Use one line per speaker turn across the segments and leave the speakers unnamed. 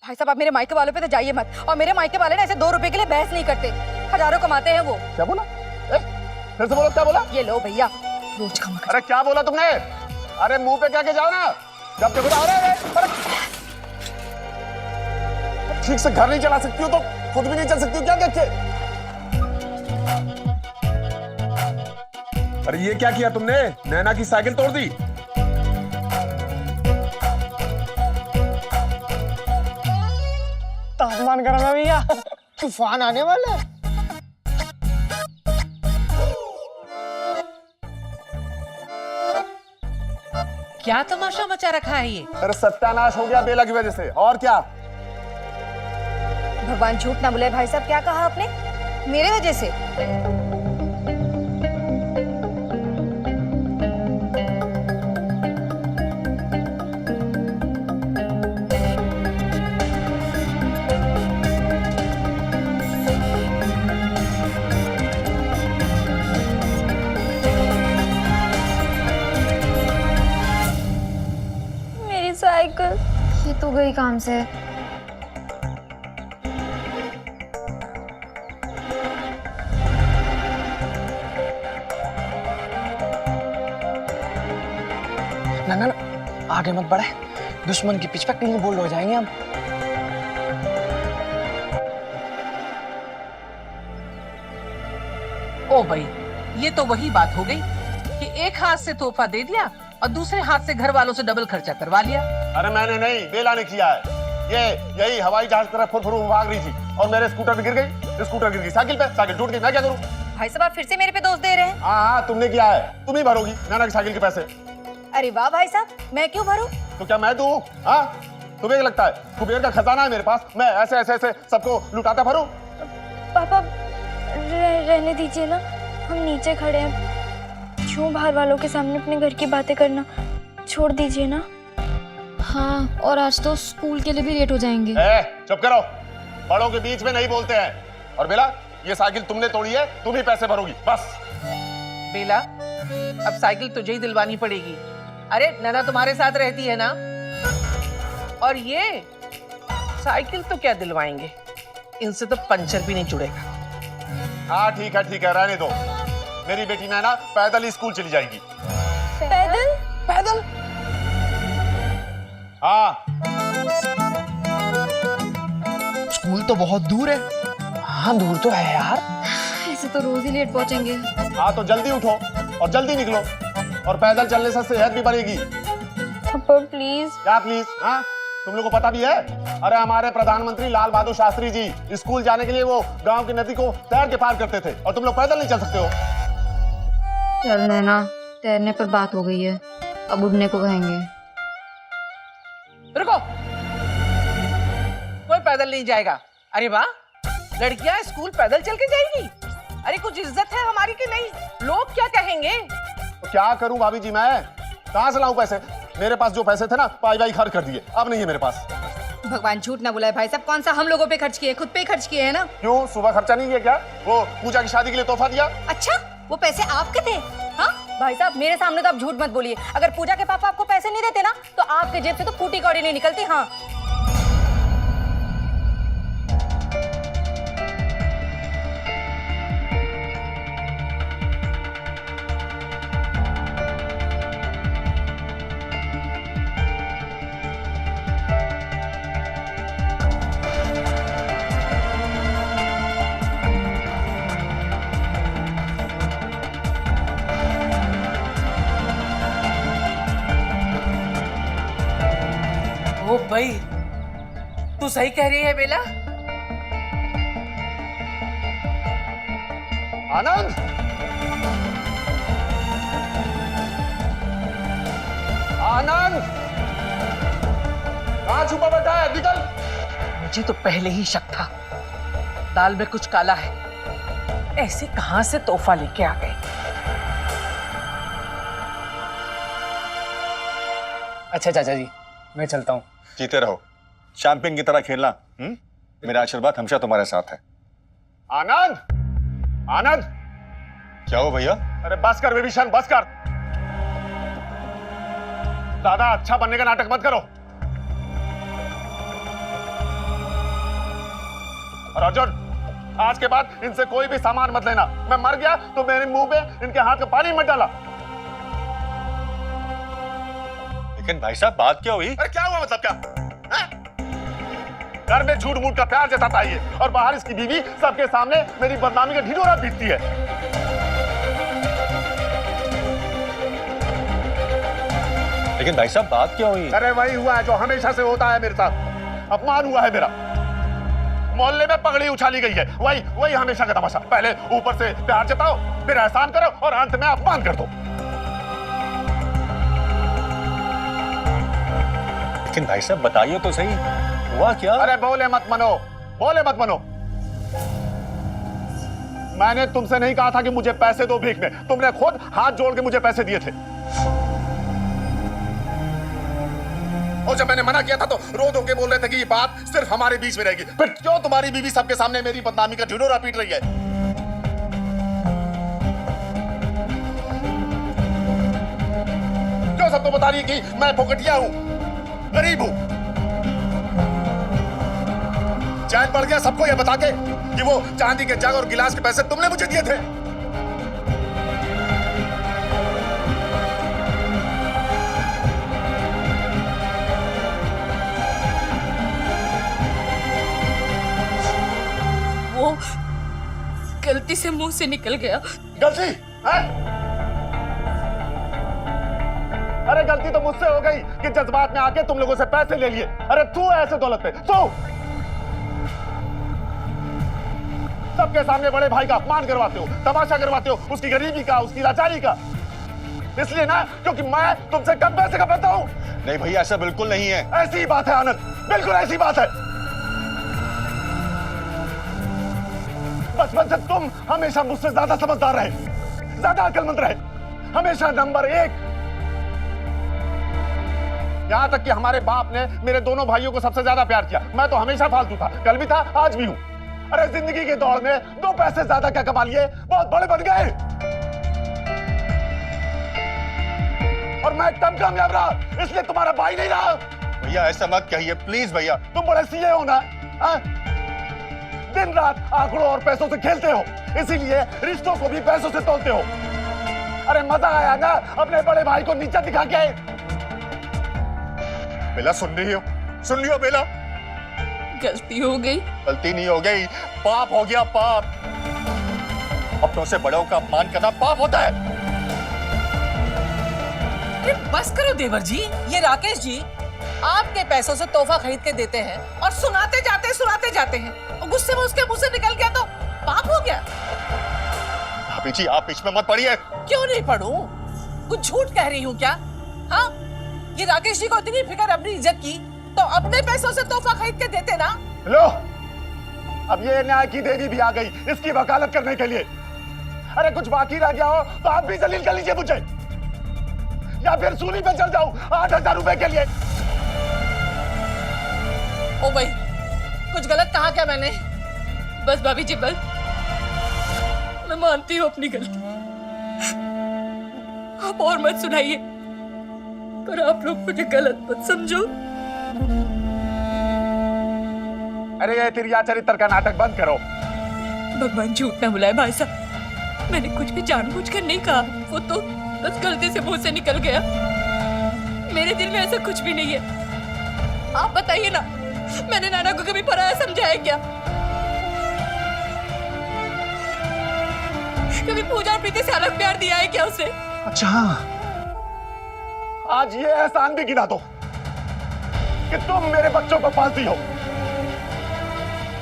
भाई साहब, आप मेरे मायके वालों पे तो जाइए मत। और मेरे मायके वाले ना ऐसे 2 रुपए के लिए बहस नहीं करते, हजारों कमाते हैं वो।
क्या बोला? फिर से बोलो, क्या बोला?
ये लो भैया, रोज कमा।
अरे क्या बोला तुमने? अरे मुंह पे क्या के जाओ ना, जब देखो आ रहे। ठीक से घर नहीं चला सकती हो तो खुद भी नहीं चल सकती हो क्या देख के? अरे ये क्या किया तुमने? नैना की साइकिल तोड़ दी।
तापमान गर्म है भैया, तूफान आने वाला है।
क्या तमाशा मचा रखा है ये?
अरे सत्यानाश हो गया बेला की वजह से, और क्या?
भगवान झूठ ना बुलाए भाई साहब, क्या कहा आपने? मेरे वजह से?
मेरी साइकिल ये तो गई काम से।
ना ना ना, आगे मत बढ़े, दुश्मन की पिच पे किंग बोल्ड हो जाएंगे हम।
ओ भाई, ये तो वही बात हो गई कि एक हाथ से तोहफा दे दिया और दूसरे हाथ से घर वालों से डबल खर्चा करवा लिया।
अरे मैंने नहीं, बेला ने किया है। यही हवाई जहाज की तरह फुर भाग रही थी और मेरे स्कूटर भी गिर गई, स्कूटर गिर गई साइकिल पे, साइकिल टूट गई। मैं क्या करूं?
भाई साहब, आप फिर से मेरे पे दोष दे रहे हैं।
हाँ, तुमने किया है, तुम ही भरोगी नैना की साइकिल के पैसे।
अरे वाह भाई साहब, मैं क्यों भरूं?
तो क्या मैं दूं? हाँ, तुम्हें क्या लगता है कुबेर का खजाना है मेरे पास, मैं ऐसे ऐसे ऐसे सबको लुटाता भरूं?
पापा रहने दीजिए ना, हम नीचे खड़े हैं, क्यों बाहर वालों के सामने अपने घर की बातें करना, छोड़ दीजिए ना।
हाँ, और आज तो स्कूल के लिए भी लेट हो जाएंगे।
चुप करो, बड़ों के बीच में नहीं बोलते हैं। और बेला, ये साइकिल तुमने तोड़ी है, तुम ही पैसे भरोगी बस।
बेला, अब साइकिल तुझे ही दिलवानी पड़ेगी। अरे नैना तुम्हारे साथ रहती है ना, और ये साइकिल तो क्या दिलवाएंगे, इनसे तो पंचर भी नहीं जुड़ेगा।
हाँ ठीक है, रहने दो। मेरी बेटी नैना पैदल ही स्कूल चली जाएगी।
पैदल?
पैदल?
हाँ,
स्कूल तो बहुत दूर है। हाँ दूर तो है यार।
ऐसे तो रोज ही लेट पहुंचेंगे।
हाँ तो जल्दी उठो और जल्दी निकलो, और पैदल चलने से सेहत भी बढ़ेगी।
पापा प्लीज।
क्या प्लीज? हाँ, तुम लोग को पता भी है? अरे हमारे प्रधानमंत्री लाल बहादुर शास्त्री जी स्कूल जाने के लिए वो गांव की नदी को तैर के पार करते थे, और तुम लोग पैदल नहीं चल सकते हो।
चल नैना, तैरने पर बात हो गई है, अब उड़ने को कहेंगे।
रुको, कोई पैदल नहीं जाएगा। अरे वाह, लड़कियां स्कूल पैदल चल के जाएगी? अरे कुछ इज्जत है हमारी कि नहीं? लोग क्या कहेंगे?
तो क्या करूं भाभी जी, मैं कहां से लाऊं पैसे? मेरे पास जो पैसे थे ना, पाई खर्च कर दिए, अब नहीं है मेरे पास।
भगवान झूठ ना बुलाए भाई साहब, कौन सा हम लोगों पे खर्च किए, खुद पे ही खर्च किए हैं ना।
क्यों, सुबह खर्चा नहीं किया क्या? वो पूजा की शादी के लिए तोहफा दिया।
अच्छा, वो पैसे आपके थे? हाँ भाई साहब, मेरे सामने तो आप झूठ मत बोलिए। अगर पूजा के पापा आपको पैसे नहीं देते ना, तो आपके जेब से तो फूटी कौड़ी नहीं निकलती। हाँ,
ओ भाई, तू सही कह रही है बेला।
आनंद, आनंद, कहां छुपा बैठा है? निकल।
मुझे तो पहले ही शक था, दाल में कुछ काला है। ऐसे कहां से तोहफा लेके आ गए?
अच्छा चाचा जी, मैं चलता हूँ।
जीते रहो, चैंपियन की तरह खेलना। मेरा आशीर्वाद हमेशा तुम्हारे साथ है।
आनंद, आनंद,
क्या हो भैया?
अरे बस कर विभीषण, बस कर। ज्यादा अच्छा बनने का नाटक मत करो। और अर्जुन, आज के बाद इनसे कोई भी सामान मत लेना। मैं मर गया तो मेरे मुंह पे इनके हाथ का पानी मत डाला।
लेकिन भाई साहब बात क्या हुई?
अरे क्या हुआ, मतलब क्या है? घर में झूठ मूठ का प्यार जताता है ये, और बाहर इसकी बीवी सबके सामने मेरी बदनामी का ढिढोरा पीटती है।
लेकिन भाई साहब बात क्या हुई?
अरे वही हुआ है जो हमेशा से होता है मेरे साथ। अपमान हुआ है मेरा, मोहल्ले में पगड़ी उछाली गई है। वही वही हमेशा का तमाशा। पहले ऊपर से प्यार जताओ, फिर एहसान करो, और अंत में अपमान कर दो।
लेकिन भाई साहब बताइए तो सही, हुआ क्या?
अरे बोले मत मनो, बोले मत मनो। मैंने तुमसे नहीं कहा था कि मुझे पैसे दो भीख में, तुमने खुद हाथ जोड़ के मुझे पैसे दिए थे। और जब मैंने मना किया था तो रो धो के बोल रहे थे कि ये बात सिर्फ हमारे बीच में रहेगी। फिर क्यों तुम्हारी बीवी सबके सामने मेरी बदनामी का ढिढोरा पीट रही है? क्यों सबको बता रही है कि मैं फोकटिया हूं, गरीब हूं? चैन पड़ गया सबको यह बता के कि वो चांदी के जग और गिलास के पैसे तुमने मुझे दिए थे।
वो गलती से मुंह से निकल गया।
गलती है? अरे गलती तो मुझसे हो गई कि जज्बात में आके तुम लोगों से पैसे ले लिए। अरे तू ऐसे दौलत पे तू सबके सामने बड़े भाई का अपमान करवाते हो, तमाशा करवाते हो, उसकी गरीबी का, उसकी लाचारी का। इसलिए ना क्योंकि मैं तुमसे कम पैसे कमाता हूं।
नहीं भैया, ऐसा बिल्कुल नहीं है।
ऐसी बात है आनंद, बिल्कुल ऐसी बात है। बचपन से तुम हमेशा मुझसे ज्यादा समझदार रहे, ज्यादा अक्लमंद रहे, हमेशा नंबर 1। यहां तक कि हमारे बाप ने मेरे दोनों भाइयों को सबसे ज्यादा प्यार किया। मैं तो हमेशा फालतू था, कल भी था, आज भी हूं। अरे जिंदगी की दौड़ में 2 पैसे ज्यादा क्या कमा लिए, बहुत बड़े बन गए। और मैं एकदम कामयाब रहा, इसलिए तुम्हारा भाई नहीं रहा।
भैया ऐसा मत कहिए प्लीज भैया।
तुम बड़े सीए हो ना, दिन रात आंकड़ों और पैसों से खेलते हो, इसीलिए रिश्तों को भी पैसों से तोलते हो। अरे मजा आया ना अपने बड़े भाई को नीचा दिखा के? बेला सुन रही हो, सुन रही हो बेला?
गलती हो गई।
गलती नहीं हो गई, पाप हो गया, पाप। अपनों से बड़ों का अपमान करना पाप होता है।
अरे बस करो देवर जी। ये राकेश जी आपके पैसों से तोहफा खरीद के देते हैं और सुनाते जाते हैं और गुस्से में उसके मुंह से निकल गया तो पाप हो गया।
भाभी जी आप बीच में मत पड़िए।
क्यों नहीं पढ़ूं? कुछ झूठ कह रही हूँ क्या? हाँ, ये राकेश जी को इतनी फिक्र अपनी इज्जत की तो अपने पैसों से तोहफा खरीद के देते ना।
लो, अब ये न्याय की देवी भी आ गई इसकी वकालत करने के लिए। अरे कुछ बाकी रह गया हो तो आप भी जलील कर लीजिए मुझे, या फिर सूली पे चल जाऊं 8,000 रुपए के लिए।
ओ भाई, कुछ गलत कहा क्या मैंने?
बस भाभी जी बस, मैं मानती हूँ अपनी गलती। आप और मत सुनाइए, पर आप लोग मुझे गलत मत समझो।
अरे ये तिरिया चरित्र का नाटक बंद करो।
भगवान झूठ ना बुलाए भाई साहब, मैंने कुछ भी जानबूझकर नहीं कहा। वो तो बस गलती से मुंह से निकल गया। मेरे दिल में ऐसा कुछ भी नहीं है। आप बताइए ना, मैंने नाना को कभी पराया समझा है क्या? कभी पूजा और प्रीति से अलग प्यार दिया है क्या उसे?
अच्छा, आज ये एहसान भी गिना दो कि तुम मेरे बच्चों को पालती हो।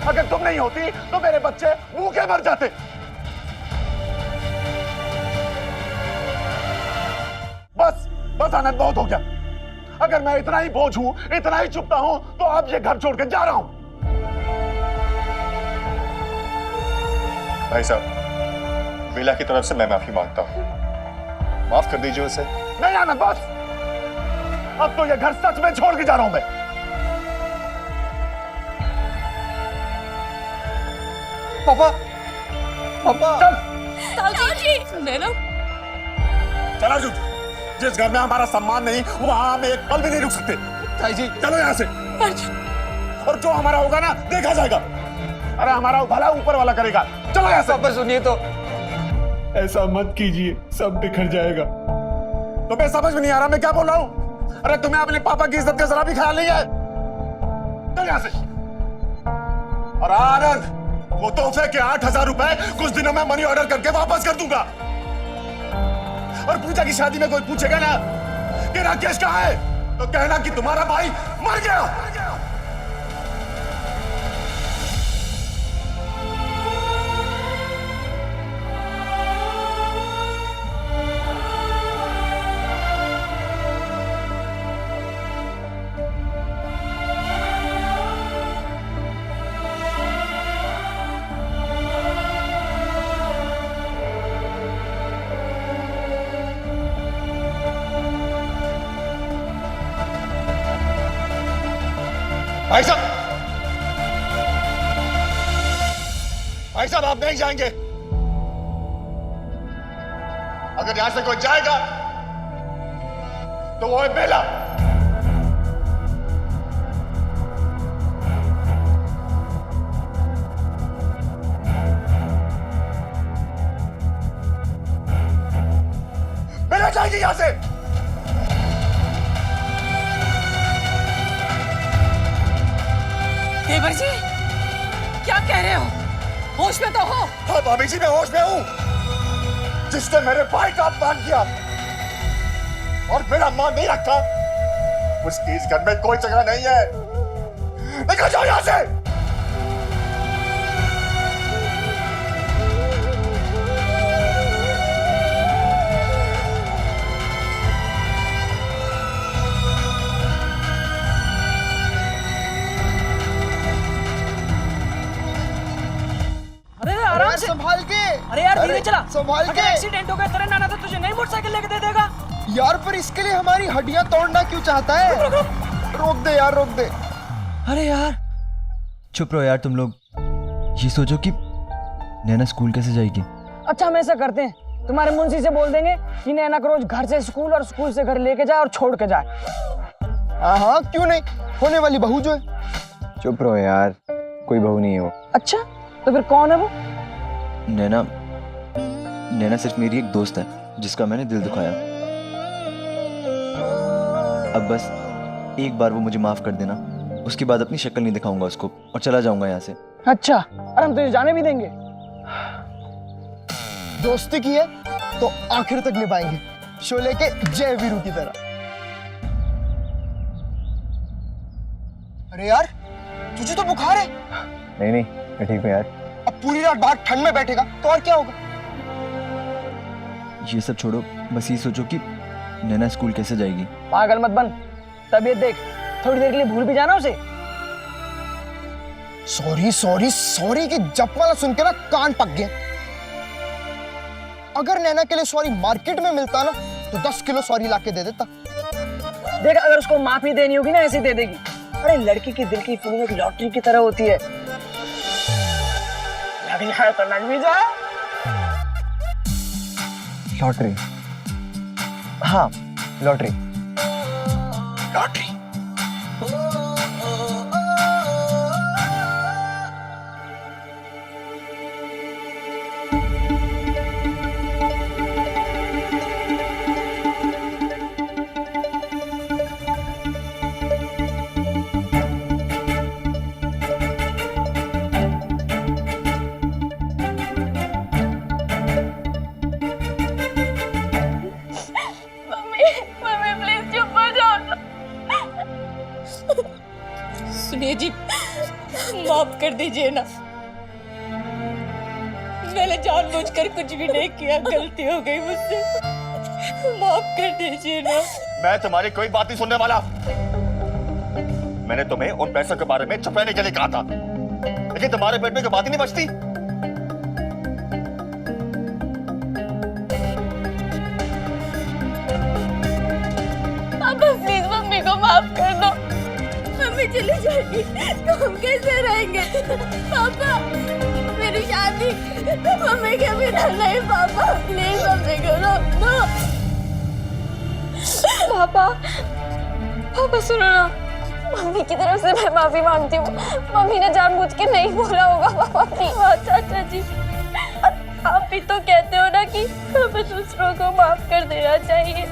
अगर तुम नहीं होती तो मेरे बच्चे भूखे मर जाते। बस बस आनंद, बहुत हो गया। अगर मैं इतना ही बोझ हूं, इतना ही चुपता हूं, तो अब ये घर छोड़ के जा रहा हूं।
भाई साहब, बेला की तरफ से मैं माफी मांगता हूँ, माफ कर दीजिए उसे।
नहीं आनंद, बस अब तो ये घर सच में छोड़ के जा रहा हूं मैं।
पापा, पापा।
चल
नैना,
चला अर्जुन, जिस घर में हमारा सम्मान नहीं वहां हम एक पल भी नहीं रुक सकते।
ताई जी,
चलो यहां से, और जो हमारा होगा ना देखा जाएगा। अरे हमारा भला ऊपर वाला करेगा। चलो यहाँ से।
पापा सुनिए तो।
ऐसा मत कीजिए, सब बिखर जाएगा। तुम्हें समझ में नहीं आ रहा मैं क्या बोल रहा हूँ? अरे तुम्हें अपने पापा की इज्जत का जरा भी ख्याल नहीं है। चल यहाँ से। और आनंद, वो तोहफे के 8,000 रुपए कुछ दिनों में मनी ऑर्डर करके वापस कर दूंगा। और पूजा की शादी में कोई पूछेगा ना कि राकेश कहाँ है, तो कहना कि तुम्हारा भाई मर गया। भाई साहब, भाई साहब आप नहीं जाएंगे। अगर यहां से कोई जाएगा तो वो है बेला। बेला जाएगी यहां से।
देवर जी, क्या कह रहे हो? होश में तो हो?
हाँ भाभी जी, मैं होश में हूं। जिसने मेरे भाई का अपमान किया और मेरा मान नहीं रखा, उसकी इस घर में कोई जगह नहीं है। निकल जाओ यहां से।
संभाल के।
अरे यार धीरे चला,
संभाल के।
एक्सीडेंट हो गया तेरे नाना तो तुझे नहीं मोटरसाइकिल लेके दे देगा
यार, पर इसके लिए हमारी हड्डियां तोड़ना क्यों चाहता है? रोक दे यार, रोक दे।
अरे यार चुप रहो यार तुम लोग। ये सोचो कि नैना स्कूल कैसे जाएगी।
अच्छा हम ऐसा करते हैं, तुम्हारे मुंशी से बोल देंगे कि नैना को रोज घर से स्कूल और स्कूल से घर लेके जाए और छोड़ के जाए।
हाँ क्यों नहीं, होने वाली बहू जो है।
चुप रहो यार, कोई बहू नहीं है वो।
अच्छा तो फिर कौन है वो?
नैना सिर्फ मेरी एक दोस्त है जिसका मैंने दिल दुखाया। अब बस एक बार वो मुझे माफ कर देना, उसके बाद अपनी शक्ल नहीं दिखाऊंगा उसको और चला जाऊंगा यहाँ से।
अच्छा, और हम तुझे जाने भी देंगे?
दोस्ती की है तो आखिर तक निभाएंगे, शोले के जय वीरू की तरह। अरे यार तुझे तो बुखार है।
नहीं मैं ठीक हूँ यार।
अब पूरी रात बाहर ठंड में बैठेगा तो और क्या होगा?
ये सब छोड़ो, बस ये सोचो कि नैना स्कूल कैसे जाएगी।
पागल मत बन, तबीयत देख, थोड़ी देर के लिए भूल भी जाना उसे।
सॉरी सॉरी सॉरी की जप वाला सुन के ना कान पक गए। अगर नैना के लिए सॉरी मार्केट में मिलता ना तो 10 किलो सॉरी लाके दे देता।
देख अगर उसको माफी देनी होगी ना ऐसे दे देगी। अरे लड़की के दिल की फीलिंग एक लॉटरी की तरह होती है, लग जाए तो लग भी जाए।
लॉटरी? हाँ लॉटरी।
लॉटरी?
सुनिए जी, माफ कर दीजिए ना, मैंने जानबूझकर कुछ भी नहीं किया, गलती हो गई मुझसे, माफ कर दीजिए ना।
मैं तुम्हारी कोई बात नहीं सुनने वाला। मैंने तुम्हें उन पैसों के बारे में छुपाने के लिए कहा था, लेकिन तुम्हारे पेट में कोई बात ही नहीं बचती।
पापा प्लीज मम्मी को माफ कर दो, मम्मी चली जाएगी तो हम कैसे रहेंगे? पापा मेरी शादी मम्मी के बिना नहीं, पापा प्लीज मम्मी को रोक दो।
पापा, पापा सुनो ना, मम्मी की तरफ से मैं माफी मांगती हूँ। मम्मी ने जानबूझ के नहीं बोला होगा पापा की बात। चाचा जी, आप भी तो कहते हो ना कि हमें दूसरों को माफ कर देना चाहिए।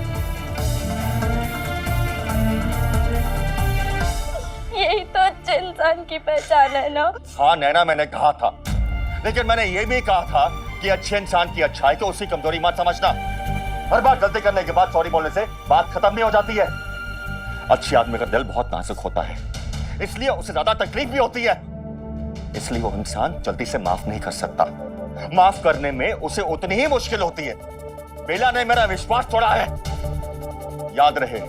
यही तो अच्छे इंसान की पहचान है ना।
हाँ नैना, मैंने कहा था, लेकिन मैंने ये भी कहा था कि अच्छे इंसान की अच्छाई को उसकी कमजोरी मत समझना। हर बार गलती करने के बाद सॉरी बोलने से बात खत्म नहीं हो जाती है। अच्छी आदमी का दिल बहुत नाजुक होता है, इसलिए उसे ज्यादा तकलीफ भी होती है, इसलिए वो इंसान जल्दी से माफ नहीं कर सकता। माफ करने में उसे उतनी ही मुश्किल होती है। बेला ने मेरा विश्वास तोड़ा है। याद रहे,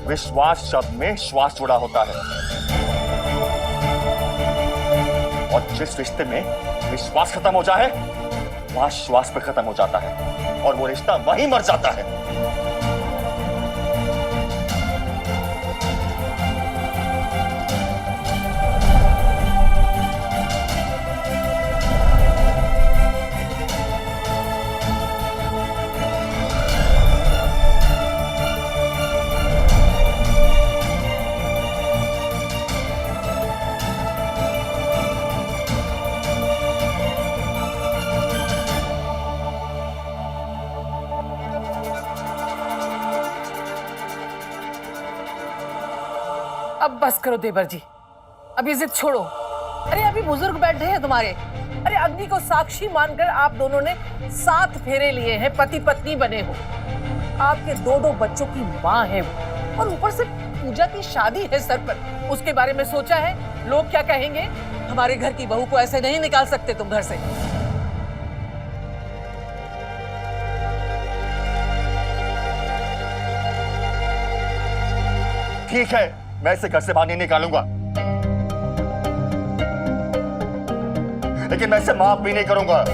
विश्वास शब्द में श्वास जुड़ा होता है, और जिस रिश्ते में विश्वास खत्म हो जाए वहां श्वास पे खत्म हो जाता है, और वो रिश्ता वहीं मर जाता है।
अब बस करो देवर जी, अब ये जिद छोड़ो। अरे अभी बुजुर्ग बैठे हैं तुम्हारे। अरे अग्नि को साक्षी मानकर आप दोनों ने 7 फेरे लिए हैं, पति पत्नी बने हो। आपके 2 बच्चों की माँ है वो, और ऊपर से पूजा की शादी है सर पर। उसके बारे में सोचा है लोग क्या कहेंगे? हमारे घर की बहू को ऐसे नहीं निकाल सकते तुम घर से।
ठीक है, मैं इसे घर से बाहर नहीं निकालूंगा, लेकिन मैं इसे माफ भी नहीं करूंगा।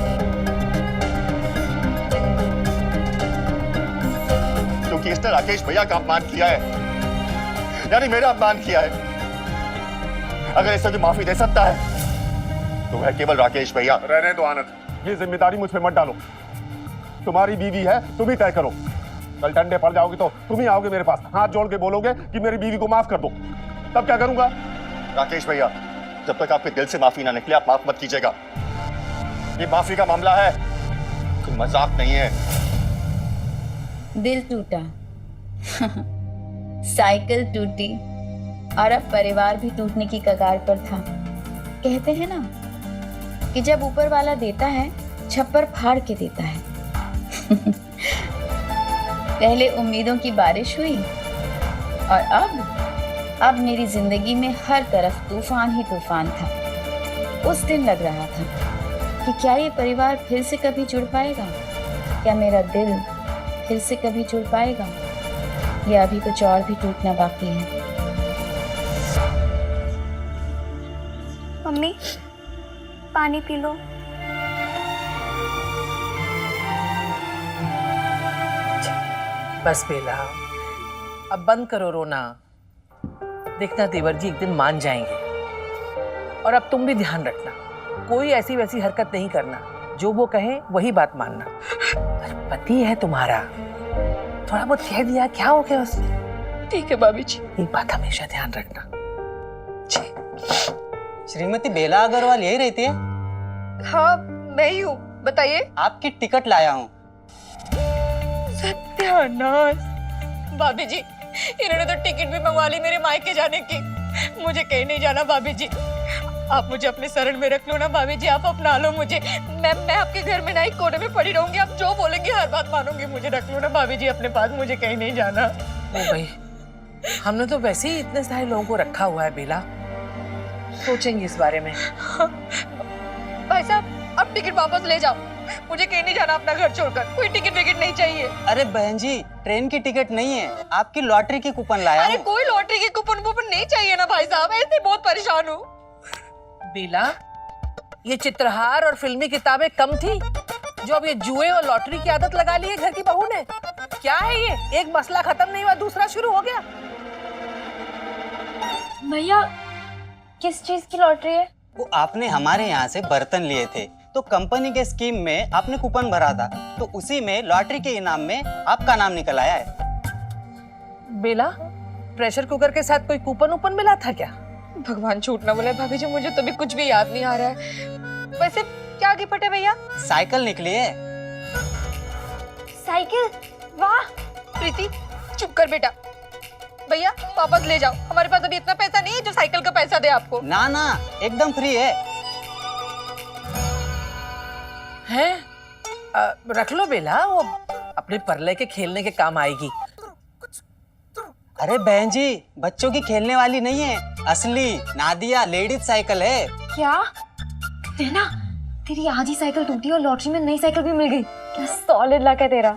क्योंकि इसने राकेश भैया का अपमान किया है, यानी मेरा अपमान किया है। अगर इसे जो माफी दे सकता है तो वह केवल राकेश भैया।
रहने दो आनंद, ये जिम्मेदारी मुझ पे मत डालो। तुम्हारी बीवी है, तुम ही तय करो। कल डंडे पड़ जाओगे तो तुम ही आओगे मेरे पास, हाथ जोड़ के बोलोगे कि मेरी बीवी को माफ कर दो, तब क्या करूंगा?
राकेश भैया, जब तक आपके दिल से माफी ना निकले आप माफ मत कीजिएगा। ये माफी का मामला है, कोई मजाक नहीं है।
दिल टूटा साइकिल टूटी, और अब परिवार भी टूटने की कगार पर था। कहते हैं ना कि जब ऊपर वाला देता है छप्पर फाड़ के देता है। पहले उम्मीदों की बारिश हुई, और अब मेरी जिंदगी में हर तरफ तूफान ही तूफान था। उस दिन लग रहा था कि क्या ये परिवार फिर से कभी जुड़ पाएगा, क्या मेरा दिल फिर से कभी जुड़ पाएगा, या अभी कुछ और भी टूटना बाकी है।
मम्मी, पानी पी लो।
बस बेला, अब बंद करो रोना। देखना देवर जी एक दिन मान जाएंगे। और अब तुम भी ध्यान रखना, कोई ऐसी वैसी हरकत नहीं करना, जो वो कहे वही बात मानना। पति है तुम्हारा, थोड़ा बहुत कह दिया, क्या हो गया उसमें?
ठीक है भाभी जी।
एक बात हमेशा ध्यान रखना।
श्रीमती बेला अग्रवाल यही रहती है?
हाँ मैं ही हूँ, बताइए।
आपकी टिकट लाया हूँ।
सत्यानाश, भाभी जी इन्होंने तो टिकट भी मंगवा ली मेरे मायके जाने की। मुझे कहीं नहीं जाना भाभी जी, आप मुझे अपने शरण में रख लो ना भाभी जी, आप अपना लो मुझे। मैं आपके घर में नहीं कोने में पड़ी रहूंगी, आप जो बोलेंगे हर बात मानूंगी। मुझे रख लो ना भाभी जी अपने पास, मुझे कहीं नहीं जाना।
ओ भाई, हमने तो वैसे ही इतने सारे लोगों को रखा हुआ है बेला, सोचेंगे इस बारे में।
भाई साहब अब टिकट वापस ले जाओ, मुझे कहीं नहीं जाना अपना घर छोड़कर। कोई टिकट विकेट नहीं चाहिए।
अरे बहन जी, ट्रेन की टिकट नहीं है, आपकी लॉटरी की कूपन लाया
अरे
हूँ।
कोई लॉटरी की कूपन वूपन नहीं चाहिए ना भाई साहब, ऐसे बहुत परेशान हूँ।
बेला, ये चित्रहार और फिल्मी किताबें कम थी जो अब ये जुए और लॉटरी की आदत लगा ली है घर की बहू ने। क्या है ये, एक मसला खत्म नहीं हुआ दूसरा शुरू हो गया।
भैया किस चीज की लॉटरी है?
वो आपने हमारे यहाँ से बर्तन लिए थे, तो कंपनी के स्कीम में आपने कूपन भरा था, तो उसी में लॉटरी के इनाम में आपका नाम निकल आया है।
बेला, प्रेशर कुकर के साथ कोई कूपन ऊपन मिला था क्या?
भगवान झूठ ना बोले भाभी जी, मुझे तो भी कुछ भी याद नहीं आ रहा है। वैसे क्या गिफ्ट है भैया?
साइकिल निकली है।
साइकिल? वाह।
प्रीति चुप कर बेटा। भैया वापस ले जाओ, हमारे पास अभी इतना पैसा नहीं है जो साइकिल का पैसा दे आपको।
ना ना, एकदम फ्री है।
हैं? रख लो बेला, वो अपने परले के खेलने के काम आएगी।
अरे बहन जी, बच्चों की खेलने वाली नहीं है, असली नादिया लेडीज साइकिल है।
क्या? नैना, तेरी आज ही साइकिल टूटी और लॉटरी में नई साइकिल भी मिल गई। क्या सॉलिड लक है तेरा।